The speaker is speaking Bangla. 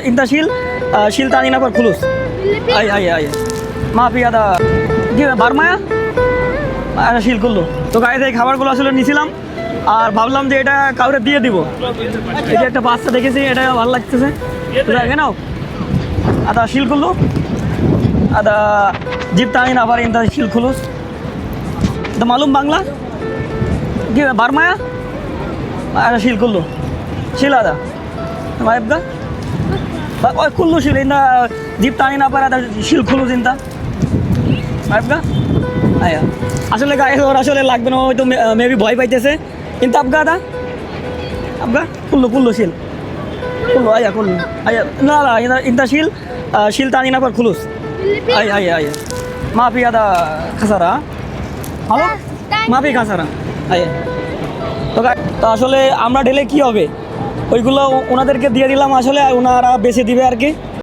انت شيل تاني نفر فلوس. اي মাফি আদা কি বার্মায়া আরে শিল করলো তো গাড়িতে এই খাবারগুলো আসলে নিয়েছিলাম আর ভাবলাম যে এটা কাউরে দিয়ে দিব। এই যে একটা বাচ্চা দেখেছি, এটা ভালো লাগতেছে, নাও আদা শিল করলো আদা জিপ টানি না পারে ইন্তা শিল খুলুস তো মালুম বাংলা কি বার্মায়া আরে শিল করলো শিল আদা মাইবগা ওই খুললো শিল ইন্দা জিপ টানি না পারে আদা শিল খুলু চিন্তা মাইবগা আয়া আসলে গায়ে ওর আসলে লাগবে না, হয়তো মেবি ভয় পাইতেছে কিন্তু আবগা আদা আবগা খুললো শিল খুললো আয়া খুললো আয়া না ইন্দা শিল টানি না পার খুলুস আয়া মাফি আদা খাসারা ভালো মাফি খাসারা আয়া তো আসলে আমরা ঢেলে কি হবে ওইগুলো ওনাদেরকে দিয়ে দিলাম, আসলে ওনারা বেছে দিবে আর কি।